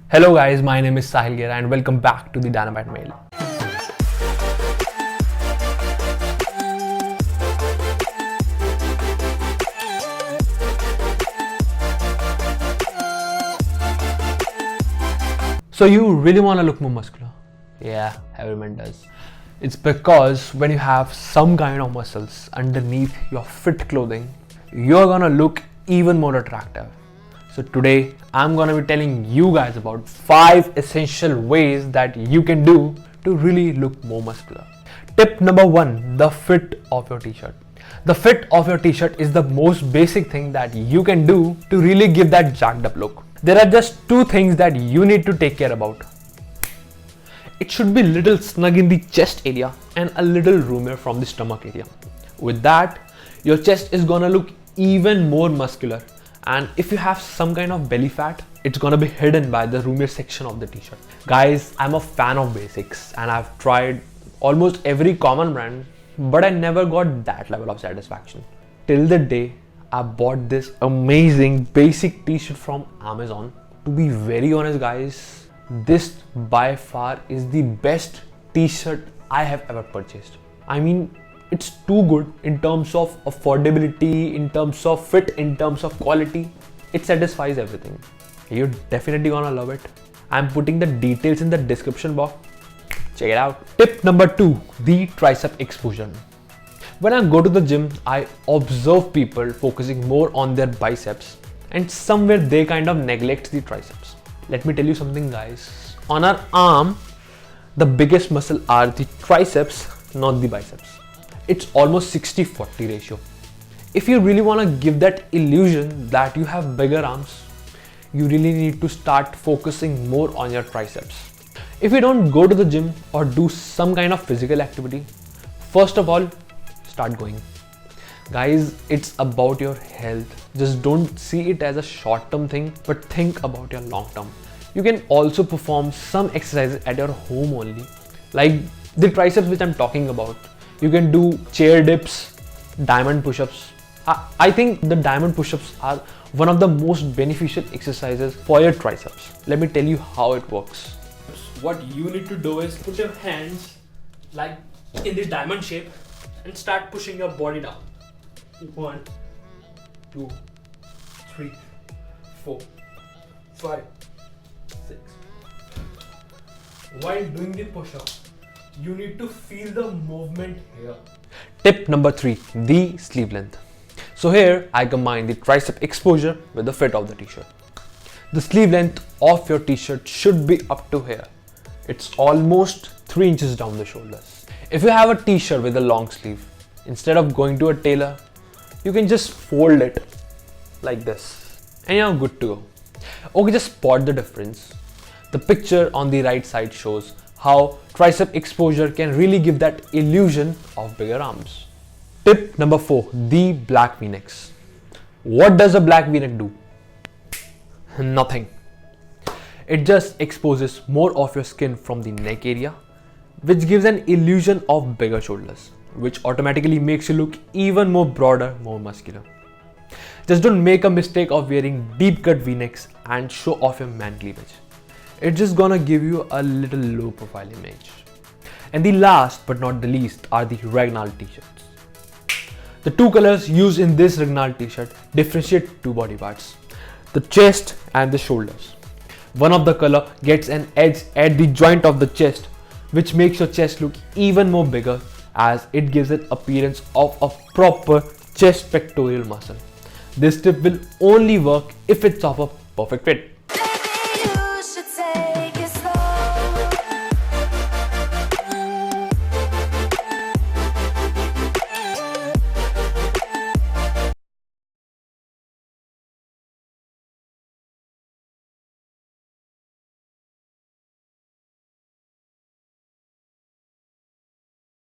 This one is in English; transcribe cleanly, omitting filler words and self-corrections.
Hello guys, my name is Sahil and welcome back to the Dynamite Mail. So you really want to look more muscular? Yeah, everyone does. It's because when you have some kind of muscles underneath your fit clothing, you're gonna look even more attractive. So today I'm gonna be telling you guys about 5 essential ways that you can do to really look more muscular. Tip number 1, the fit of your t-shirt. The fit of your t-shirt is the most basic thing that you can do to really give that jacked up look. There are just 2 things that you need to take care about. It should be little snug in the chest area and a little roomier from the stomach area. With that, your chest is gonna look even more muscular, and if you have some kind of belly fat, it's gonna be hidden by the roomier section of the t-shirt. Guys, I'm a fan of basics and I've tried almost every common brand, but I never got that level of satisfaction. Till the day I bought this amazing basic t-shirt from Amazon. To be very honest guys, this by far is the best t-shirt I have ever purchased. I mean, it's too good in terms of affordability, in terms of fit, in terms of quality. It satisfies everything. You're definitely gonna love it. I'm putting the details in the description box. Check it out. Tip number 2, the tricep exposure. When I go to the gym, I observe people focusing more on their biceps, and somewhere they kind of neglect the triceps. Let me tell you something guys, on our arm, the biggest muscle are the triceps, not the biceps. It's almost 60-40 ratio. If you really want to give that illusion that you have bigger arms, you really need to start focusing more on your triceps. If you don't go to the gym or do some kind of physical activity, first of all, start going. Guys, it's about your health. Just don't see it as a short-term thing, but think about your long-term. You can also perform some exercises at your home only, like the triceps which I'm talking about. You can do chair dips, diamond push-ups. I think the diamond push-ups are one of the most beneficial exercises for your triceps. Let me tell you how it works. What you need to do is put your hands like in the diamond shape and start pushing your body down. 1, 2, 3, 4, 5, 6. While doing the push-up, you need to feel the movement here. Tip number 3, the sleeve length. So here I combine the tricep exposure with the fit of the t-shirt. The sleeve length of your t-shirt should be up to here. It's almost 3 inches down the shoulders. If you have a t-shirt with a long sleeve, instead of going to a tailor, you can just fold it like this and you're good to go. Okay, just spot the difference. The picture on the right side shows how tricep exposure can really give that illusion of bigger arms. Tip number 4, the black v-necks. What does a black v-neck do? Nothing. It just exposes more of your skin from the neck area, which gives an illusion of bigger shoulders, which automatically makes you look even more broader, more muscular. Just don't make a mistake of wearing deep cut v-necks and show off your man cleavage. It's just gonna give you a little low profile image. And the last but not the least are the Ragnall t-shirts. The 2 colors used in this Ragnall t-shirt differentiate 2 body parts, the chest and the shoulders. One of the color gets an edge at the joint of the chest, which makes your chest look even more bigger, as it gives an appearance of a proper chest pectoral muscle. This tip will only work if it's of a perfect fit.